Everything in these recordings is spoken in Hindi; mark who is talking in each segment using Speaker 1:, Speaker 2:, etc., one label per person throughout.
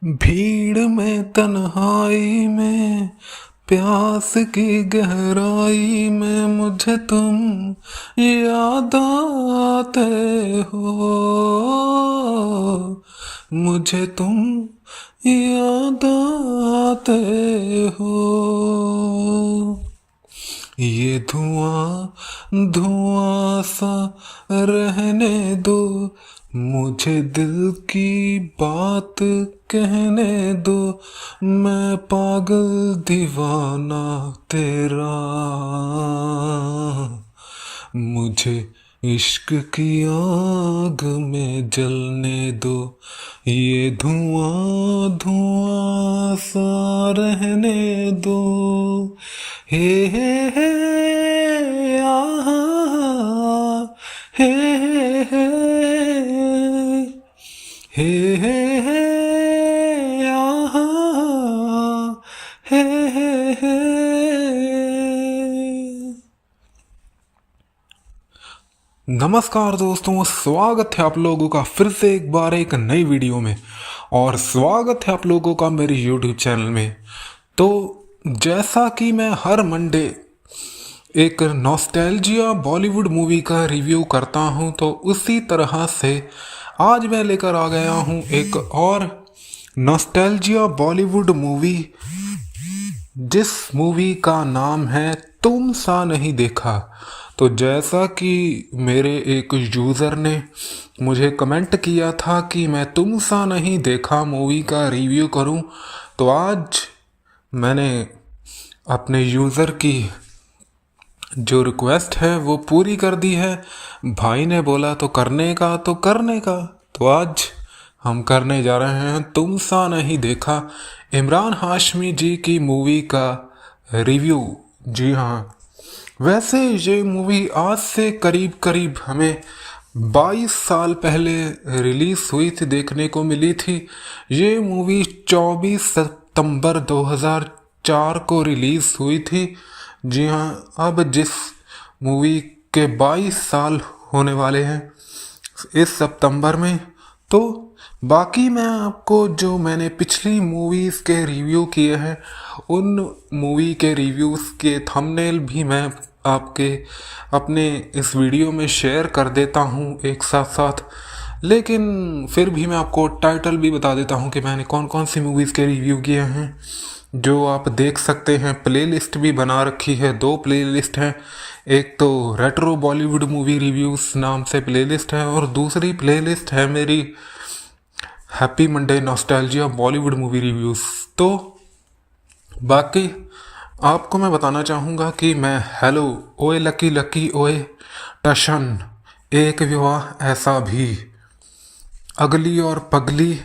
Speaker 1: भीड़ में तन्हाई में प्यास की गहराई में मुझे तुम याद आते हो, मुझे तुम याद आते हो। ये धुआं धुआं सा रहने दो, मुझे दिल की बात कहने दो। मैं पागल दीवाना तेरा, मुझे इश्क की आग में जलने दो। ये धुआं धुआं सा रहने दो। हे आहा, हे हे हे आहा, हे। नमस्कार दोस्तों, स्वागत है आप लोगों का फिर से एक बार एक नई वीडियो में, और स्वागत है आप लोगों का मेरे YouTube चैनल में। तो जैसा कि मैं हर मंडे एक नॉस्टैल्जिया बॉलीवुड मूवी का रिव्यू करता हूं, तो उसी तरह से आज मैं लेकर आ गया हूं एक और नॉस्टैल्जिया बॉलीवुड मूवी, जिस मूवी का नाम है तुम सा नहीं देखा। तो जैसा कि मेरे एक यूज़र ने मुझे कमेंट किया था कि मैं तुम सा नहीं देखा मूवी का रिव्यू करूं, तो आज मैंने अपने यूज़र की जो रिक्वेस्ट है वो पूरी कर दी है। भाई ने बोला तो करने का तो करने का, तो आज हम करने जा रहे हैं तुम सा नहीं देखा, इमरान हाशमी जी की मूवी का रिव्यू। जी हाँ, वैसे ये मूवी आज से करीब करीब हमें 22 साल पहले रिलीज़ हुई थी, देखने को मिली थी। ये मूवी 24 सितंबर 2004 को रिलीज़ हुई थी। जी हाँ, अब जिस मूवी के 22 साल होने वाले हैं इस सितंबर में, तो बाकी मैं आपको जो मैंने पिछली मूवीज़ के रिव्यू किए हैं उन मूवी के रिव्यूज़ के थंबनेल भी मैं आपके अपने इस वीडियो में शेयर कर देता हूँ एक साथ साथ। लेकिन फिर भी मैं आपको टाइटल भी बता देता हूँ कि मैंने कौन कौन सी मूवीज़ के रिव्यू किए हैं, जो आप देख सकते हैं। प्लेलिस्ट भी बना रखी है, 2 प्लेलिस्ट हैं। एक तो रेट्रो बॉलीवुड मूवी रिव्यूज़ नाम से प्लेलिस्ट है, और दूसरी प्लेलिस्ट है मेरी happy Monday nostalgia Bollywood movie reviews. तो बाकी आपको मैं बताना चाहूँगा कि मैं हेलो ओए लकी लकी ओए टशन, एक विवाह ऐसा भी, अगली और पगली,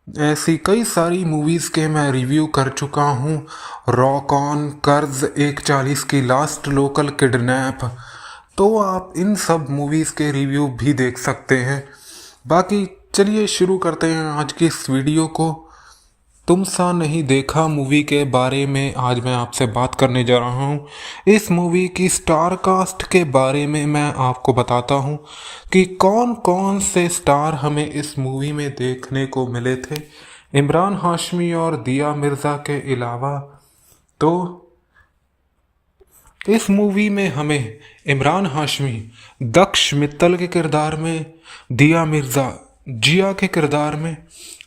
Speaker 1: ऐसी कई सारी मूवीज़ के मैं रिव्यू कर चुका हूँ। रॉक ऑन, कर्ज, 140 की लास्ट, लोकल, किडनैप, तो आप इन सब मूवीज़ के रिव्यू भी देख सकते हैं। बाकी चलिए शुरू करते हैं आज की इस वीडियो को। तुम सा नहीं देखा मूवी के बारे में आज मैं आपसे बात करने जा रहा हूँ। इस मूवी की स्टार कास्ट के बारे में मैं आपको बताता हूँ कि कौन कौन से स्टार हमें इस मूवी में देखने को मिले थे इमरान हाशमी और दिया मिर्ज़ा के अलावा। तो इस मूवी में हमें इमरान हाशमी दक्ष मित्तल के किरदार में, दिया मिर्ज़ा जिया के किरदार में,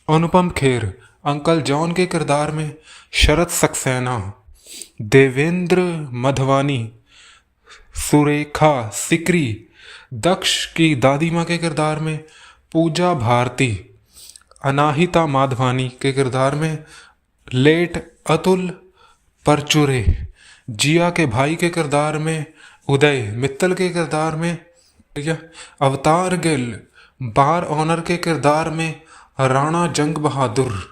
Speaker 1: अनुपम खेर अंकल जॉन के किरदार में, शरद सक्सेना, देवेंद्र मधवानी, सुरेखा सिकरी दक्ष की दादी माँ के किरदार में, पूजा भारती अनाहिता माधवानी के किरदार में, लेट अतुल परचुरे जिया के भाई के किरदार में, उदय मित्तल के किरदार में, अवतार गिल बार ऑनर के किरदार में, राणा जंग बहादुर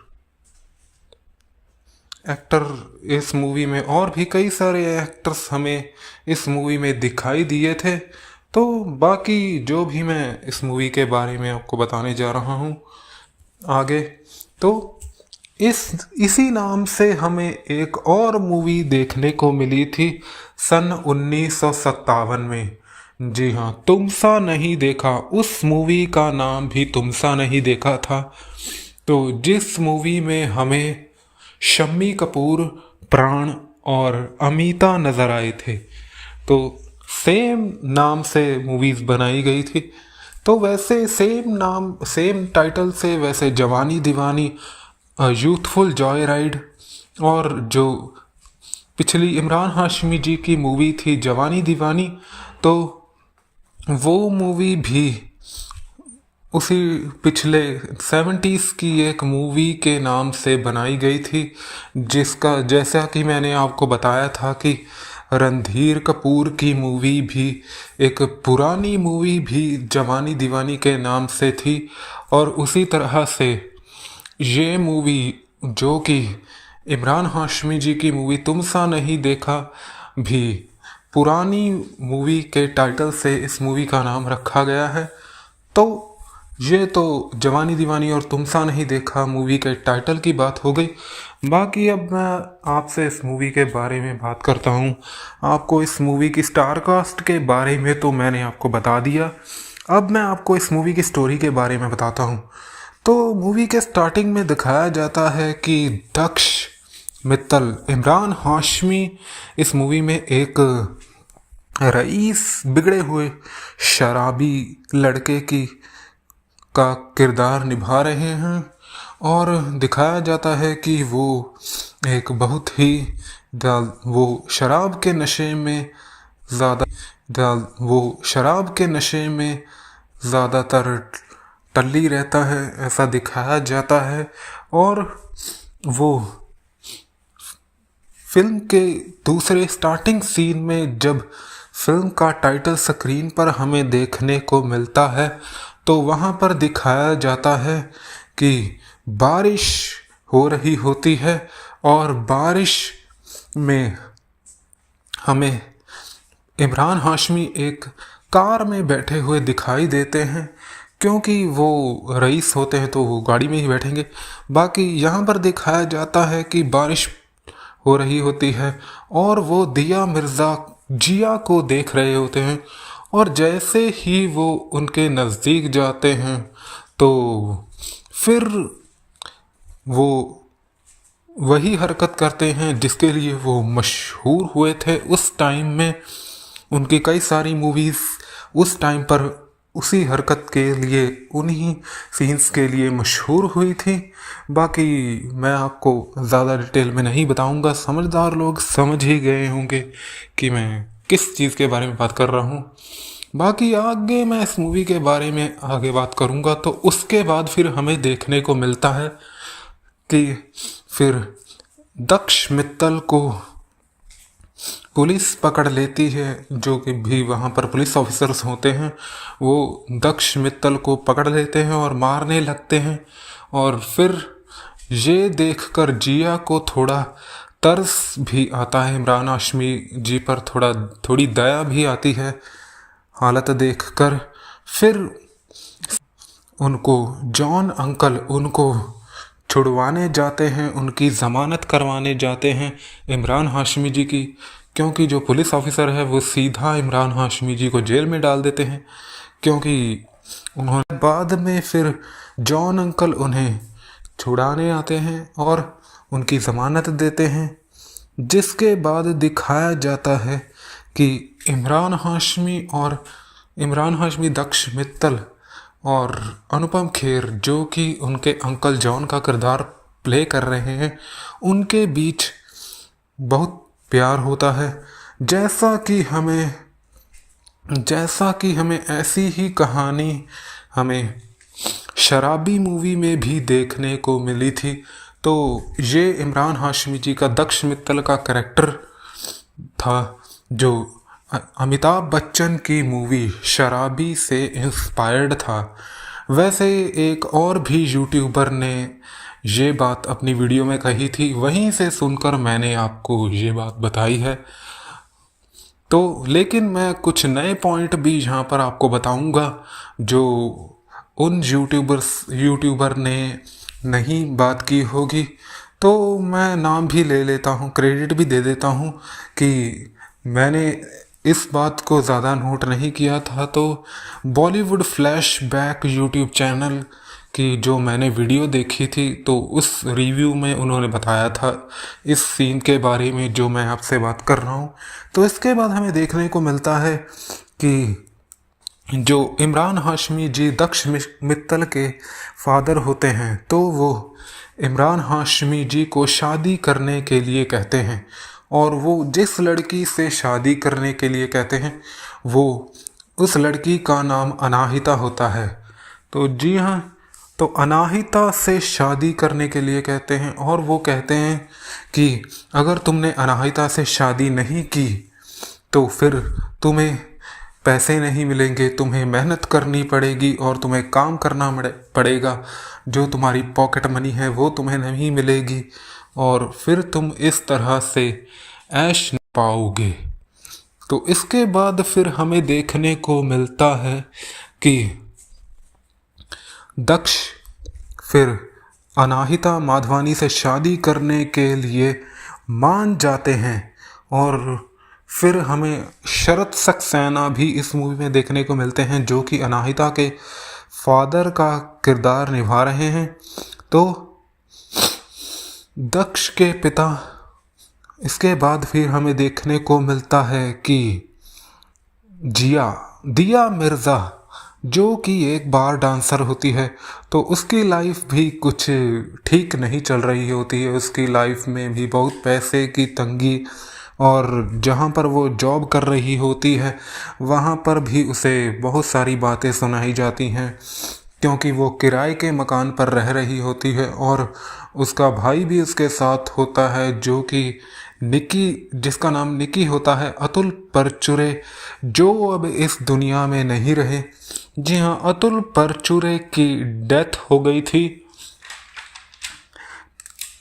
Speaker 1: एक्टर इस मूवी में, और भी कई सारे एक्टर्स हमें इस मूवी में दिखाई दिए थे। तो बाकी जो भी मैं इस मूवी के बारे में आपको बताने जा रहा हूँ आगे, तो इसी नाम से हमें एक और मूवी देखने को मिली थी सन 1957 में। जी हाँ, तुम सा नहीं देखा, उस मूवी का नाम भी तुम सा नहीं देखा था। तो जिस मूवी में हमें शम्मी कपूर, प्राण और अमीता नज़र आए थे, तो सेम नाम से मूवीज़ बनाई गई थी। तो वैसे सेम नाम सेम टाइटल से वैसे जवानी दीवानी, यूथफुल जॉय राइड, और जो पिछली इमरान हाशमी जी की मूवी थी जवानी दीवानी, तो वो मूवी भी उसी पिछले 70s की एक मूवी के नाम से बनाई गई थी, जिसका जैसा कि मैंने आपको बताया था कि रणधीर कपूर की मूवी भी एक पुरानी मूवी भी जवानी दीवानी के नाम से थी। और उसी तरह से ये मूवी जो कि इमरान हाशमी जी की मूवी तुम सा नहीं देखा भी पुरानी मूवी के टाइटल से इस मूवी का नाम रखा गया है। तो ये तो जवानी दीवानी और तुम सा नहीं देखा मूवी के टाइटल की बात हो गई। बाकी अब मैं आपसे इस मूवी के बारे में बात करता हूँ। आपको इस मूवी की स्टार कास्ट के बारे में तो मैंने आपको बता दिया, अब मैं आपको इस मूवी की स्टोरी के बारे में बताता हूँ। तो मूवी के स्टार्टिंग में दिखाया जाता है कि दक्ष मित्तल, इमरान हाशमी इस मूवी में एक रईस, बिगड़े हुए शराबी लड़के की का किरदार निभा रहे हैं। और दिखाया जाता है कि वो एक बहुत ही वो शराब के नशे में ज़्यादातर टल्ली रहता है, ऐसा दिखाया जाता है। और वो फिल्म के दूसरे स्टार्टिंग सीन में जब फिल्म का टाइटल स्क्रीन पर हमें देखने को मिलता है, तो वहाँ पर दिखाया जाता है कि बारिश हो रही होती है और बारिश में हमें इमरान हाशमी एक कार में बैठे हुए दिखाई देते हैं, क्योंकि वो रईस होते हैं तो वो गाड़ी में ही बैठेंगे। बाकी यहाँ पर दिखाया जाता है कि बारिश हो रही होती है और वो दिया मिर्ज़ा जिया को देख रहे होते हैं। और जैसे ही वो उनके नज़दीक जाते हैं तो फिर वो वही हरकत करते हैं जिसके लिए वो मशहूर हुए थे उस टाइम में। उनकी कई सारी मूवीज़ उस टाइम पर उसी हरकत के लिए, उन्हीं सीन्स के लिए मशहूर हुई थी। बाकी मैं आपको ज़्यादा डिटेल में नहीं बताऊंगा, समझदार लोग समझ ही गए होंगे कि मैं किस चीज़ के बारे में बात कर रहा हूँ। बाकी आगे मैं इस मूवी के बारे में आगे बात करूँगा। तो उसके बाद फिर हमें देखने को मिलता है कि फिर दक्ष मित्तल को पुलिस पकड़ लेती है, जो कि भी वहाँ पर पुलिस ऑफिसर्स होते हैं, वो दक्ष मित्तल को पकड़ लेते हैं और मारने लगते हैं। और फिर ये देखकर जिया को थोड़ा तरस भी आता है, इमरान हाशमी जी पर थोड़ी दया भी आती है हालत देखकर। फिर उनको जॉन अंकल उनको छुड़वाने जाते हैं, उनकी ज़मानत करवाने जाते हैं इमरान हाशमी जी की, क्योंकि जो पुलिस ऑफिसर है वो सीधा इमरान हाशमी जी को जेल में डाल देते हैं, क्योंकि उन्होंने बाद में फिर जॉन अंकल उन्हें छुड़ाने आते हैं और उनकी ज़मानत देते हैं। जिसके बाद दिखाया जाता है कि इमरान हाशमी, दक्ष मित्तल और अनुपम खेर, जो कि उनके अंकल जॉन का किरदार प्ले कर रहे हैं, उनके बीच बहुत प्यार होता है। जैसा कि हमें ऐसी ही कहानी हमें शराबी मूवी में भी देखने को मिली थी। तो ये इमरान हाशमी जी का दक्ष मित्तल का कैरेक्टर था, जो अमिताभ बच्चन की मूवी शराबी से इंस्पायर्ड था। वैसे एक और भी यूट्यूबर ने ये बात अपनी वीडियो में कही थी, वहीं से सुनकर मैंने आपको ये बात बताई है। तो लेकिन मैं कुछ नए पॉइंट भी यहाँ पर आपको बताऊँगा जो उन यूट्यूबर ने नहीं बात की होगी। तो मैं नाम भी ले लेता हूँ, क्रेडिट भी दे देता हूँ कि मैंने इस बात को ज़्यादा नोट नहीं किया था। तो बॉलीवुड फ्लैशबैक यूट्यूब चैनल कि जो मैंने वीडियो देखी थी तो उस रिव्यू में उन्होंने बताया था इस सीन के बारे में जो मैं आपसे बात कर रहा हूँ। तो इसके बाद हमें देखने को मिलता है कि जो इमरान हाशमी जी दक्ष मित्तल के फादर होते हैं, तो वो इमरान हाशमी जी को शादी करने के लिए कहते हैं, और वो जिस लड़की से शादी करने के लिए कहते हैं वो उस लड़की का नाम अनाहिता होता है। तो जी हाँ, तो अनाहिता से शादी करने के लिए कहते हैं, और वो कहते हैं कि अगर तुमने अनाहिता से शादी नहीं की तो फिर तुम्हें पैसे नहीं मिलेंगे, तुम्हें मेहनत करनी पड़ेगी और तुम्हें काम करना पड़ेगा, जो तुम्हारी पॉकेट मनी है वो तुम्हें नहीं मिलेगी, और फिर तुम इस तरह से ऐश नहीं पाओगे। तो इसके बाद फिर हमें देखने को मिलता है कि दक्ष फिर अनाहिता माधवानी से शादी करने के लिए मान जाते हैं, और फिर हमें शरत सक्सेना भी इस मूवी में देखने को मिलते हैं जो कि अनाहिता के फादर का किरदार निभा रहे हैं। तो दक्ष के पिता, इसके बाद फिर हमें देखने को मिलता है कि दिया मिर्ज़ा जो कि एक बार डांसर होती है, तो उसकी लाइफ भी कुछ ठीक नहीं चल रही होती है। उसकी लाइफ में भी बहुत पैसे की तंगी, और जहाँ पर वो जॉब कर रही होती है वहाँ पर भी उसे बहुत सारी बातें सुनाई जाती हैं, क्योंकि वो किराए के मकान पर रह रही होती है, और उसका भाई भी उसके साथ होता है जो कि निकी, जिसका नाम निकी होता है, अतुल परचुरे, जो अब इस दुनिया में नहीं रहे। जी हाँ, अतुल परचुरे की डेथ हो गई थी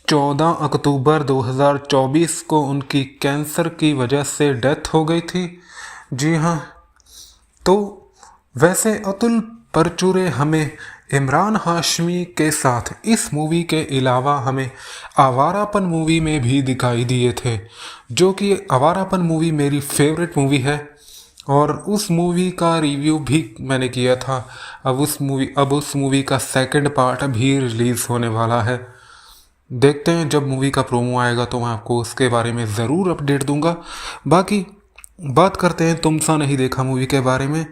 Speaker 1: 14 अक्टूबर 2024 को, उनकी कैंसर की वजह से डेथ हो गई थी। जी हाँ, तो वैसे अतुल परचुरे हमें इमरान हाशमी के साथ इस मूवी के अलावा हमें आवारापन मूवी में भी दिखाई दिए थे, जो कि आवारापन मूवी मेरी फेवरेट मूवी है, और उस मूवी का रिव्यू भी मैंने किया था। अब उस मूवी का सेकंड पार्ट भी रिलीज़ होने वाला है। देखते हैं, जब मूवी का प्रोमो आएगा तो मैं आपको उसके बारे में ज़रूर अपडेट दूंगा। बाकी बात करते हैं तुम सा नहीं देखा मूवी के बारे में।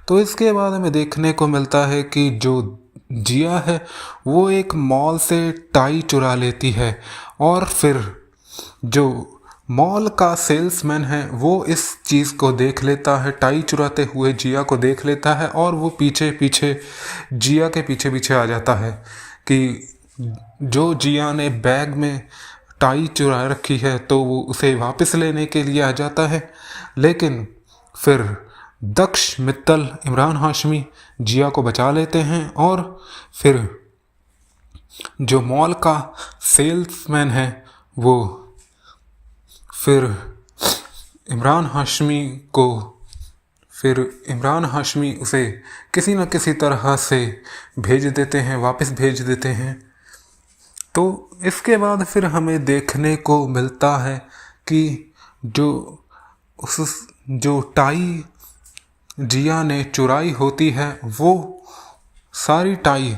Speaker 1: तो इसके बाद हमें देखने को मिलता है कि जो जिया है वो एक मॉल से टाई चुरा लेती है, और फिर जो मॉल का सेल्समैन है वो इस चीज़ को देख लेता है, टाई चुराते हुए जिया को देख लेता है, और वो पीछे पीछे जिया के पीछे पीछे आ जाता है कि जो जिया ने बैग में टाई चुरा रखी है तो वो उसे वापस लेने के लिए आ जाता है। लेकिन फिर दक्ष मित्तल, इमरान हाशमी जिया को बचा लेते हैं, और फिर जो मॉल का सेल्समैन है वो फिर इमरान हाशमी उसे किसी न किसी तरह से भेज देते हैं, वापस भेज देते हैं। तो इसके बाद फिर हमें देखने को मिलता है कि जो टाई जिया ने चुराई होती है वो सारी टाई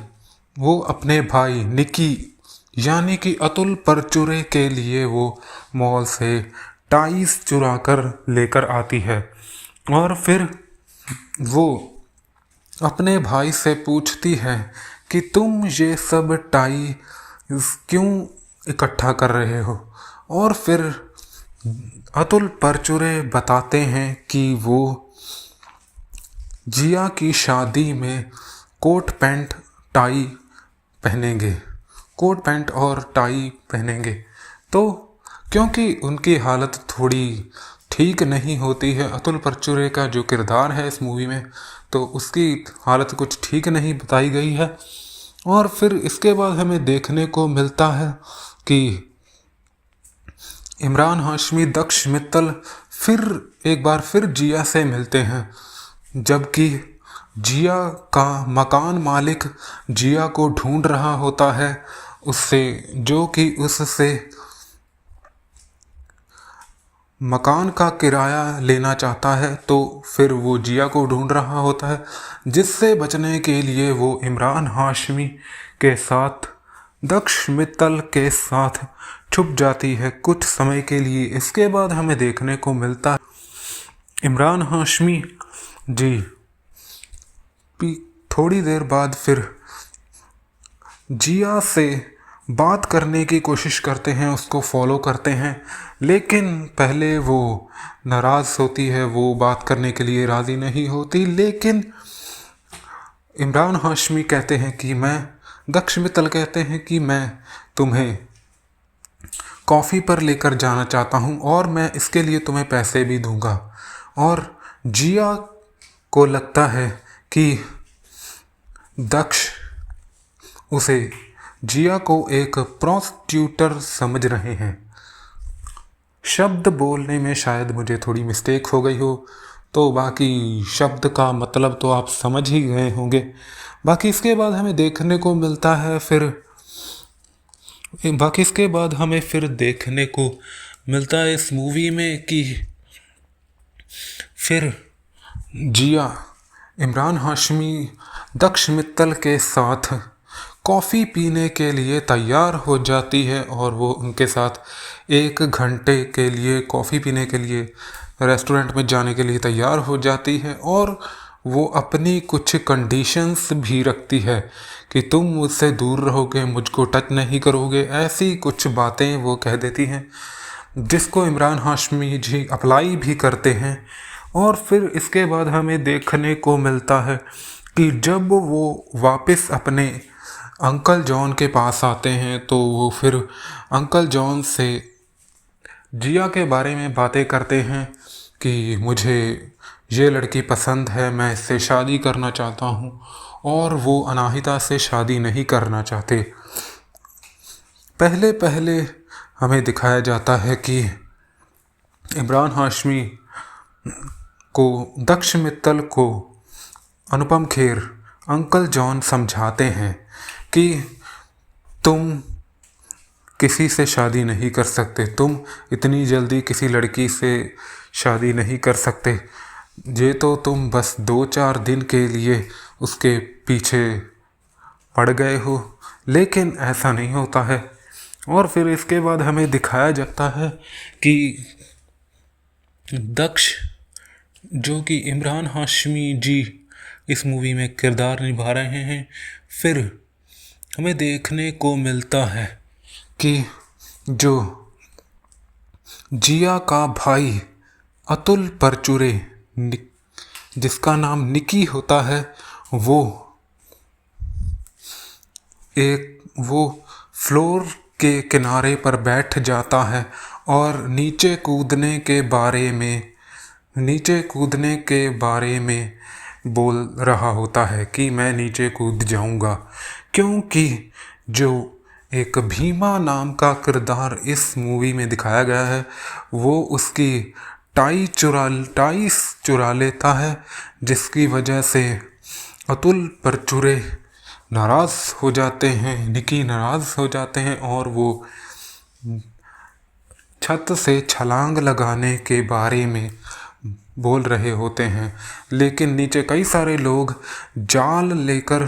Speaker 1: वो अपने भाई निकी यानी कि अतुल परचुरे के लिए वो मॉल से टाइस चुरा कर लेकर आती है, और फिर वो अपने भाई से पूछती है कि तुम ये सब टाई क्यों इकट्ठा कर रहे हो। और फिर अतुल परचुरे बताते हैं कि वो जिया की शादी में कोट पैंट और टाई पहनेंगे। तो क्योंकि उनकी हालत थोड़ी ठीक नहीं होती है, अतुल परचुरे का जो किरदार है इस मूवी में, तो उसकी हालत कुछ ठीक नहीं बताई गई है। और फिर इसके बाद हमें देखने को मिलता है कि इमरान हाशमी दक्ष मित्तल फिर एक बार फिर जिया से मिलते हैं, जबकि जिया का मकान मालिक जिया को ढूंढ रहा होता है उससे, जो कि उससे मकान का किराया लेना चाहता है, तो फिर वो जिया को ढूंढ रहा होता है, जिससे बचने के लिए वो इमरान हाशमी के साथ दक्ष मित्तल के साथ छुप जाती है कुछ समय के लिए। इसके बाद हमें देखने को मिलता है इमरान हाशमी जी थोड़ी देर बाद फिर जिया से बात करने की कोशिश करते हैं, उसको फॉलो करते हैं, लेकिन पहले वो नाराज़ होती है, वो बात करने के लिए राज़ी नहीं होती। लेकिन इमरान हाशमी कहते हैं कि दक्ष मित्तल कहते हैं कि मैं तुम्हें कॉफ़ी पर लेकर जाना चाहता हूँ और मैं इसके लिए तुम्हें पैसे भी दूंगा। और जिया को लगता है कि दक्ष उसे जिया को एक प्रोस्टिट्यूटर समझ रहे हैं। शब्द बोलने में शायद मुझे थोड़ी मिस्टेक हो गई हो, तो बाकी शब्द का मतलब तो आप समझ ही गए होंगे। बाकी इसके बाद हमें देखने को मिलता है इस मूवी में कि फिर जिया इमरान हाशमी दक्ष मित्तल के साथ कॉफ़ी पीने के लिए तैयार हो जाती है और वो उनके साथ 1 घंटे के लिए कॉफ़ी पीने के लिए रेस्टोरेंट में जाने के लिए तैयार हो जाती है। और वो अपनी कुछ कंडीशंस भी रखती है कि तुम मुझसे दूर रहोगे, मुझको टच नहीं करोगे, ऐसी कुछ बातें वो कह देती हैं, जिसको इमरान हाशमी जी अप्लाई भी करते हैं। और फिर इसके बाद हमें देखने को मिलता है कि जब वो वापस अपने अंकल जॉन के पास आते हैं, तो वो फिर अंकल जॉन से जिया के बारे में बातें करते हैं कि मुझे ये लड़की पसंद है, मैं इससे शादी करना चाहता हूँ, और वो अनाहिता से शादी नहीं करना चाहते। पहले पहले हमें दिखाया जाता है कि इमरान हाशमी को दक्ष मित्तल को अनुपम खेर अंकल जॉन समझाते हैं कि तुम किसी से शादी नहीं कर सकते, तुम इतनी जल्दी किसी लड़की से शादी नहीं कर सकते, ये तो तुम बस 2-4 दिन के लिए उसके पीछे पड़ गए हो, लेकिन ऐसा नहीं होता है। और फिर इसके बाद हमें दिखाया जाता है कि दक्ष, जो कि इमरान हाशमी जी इस मूवी में किरदार निभा रहे हैं, फिर हमें देखने को मिलता है कि जो जिया का भाई अतुल परचूरे, जिसका नाम निकी होता है, वो फ्लोर के किनारे पर बैठ जाता है और नीचे कूदने के बारे में बोल रहा होता है कि मैं नीचे कूद जाऊंगा, क्योंकि जो एक भीमा नाम का किरदार इस मूवी में दिखाया गया है, वो उसकी टाई चुरा लेता है, जिसकी वजह से अतुल परचूरे नाराज़ हो जाते हैं, निकी नाराज़ हो जाते हैं और वो छत से छलांग लगाने के बारे में बोल रहे होते हैं। लेकिन नीचे कई सारे लोग जाल लेकर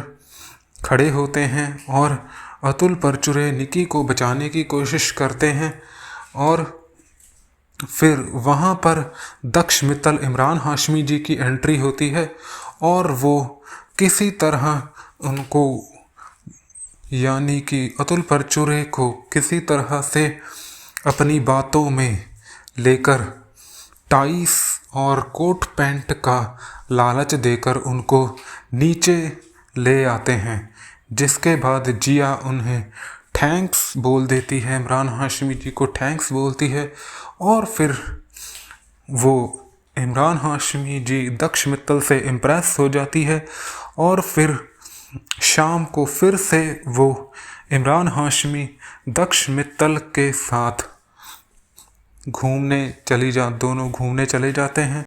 Speaker 1: खड़े होते हैं और अतुल परचूरे निकी को बचाने की कोशिश करते हैं। और फिर वहाँ पर दक्ष मित्तल इमरान हाशमी जी की एंट्री होती है और वो किसी तरह उनको, यानी कि अतुल परचूरे को किसी तरह से अपनी बातों में लेकर टाइस और कोट पैंट का लालच देकर उनको नीचे ले आते हैं, जिसके बाद जिया उन्हें थैंक्स बोल देती है, इमरान हाशमी जी को थैंक्स बोलती है। और फिर वो इमरान हाशमी जी दक्ष मित्तल से इम्प्रेस हो जाती है और फिर शाम को फिर से वो इमरान हाशमी दक्ष मित्तल के साथ दोनों घूमने चले जाते हैं।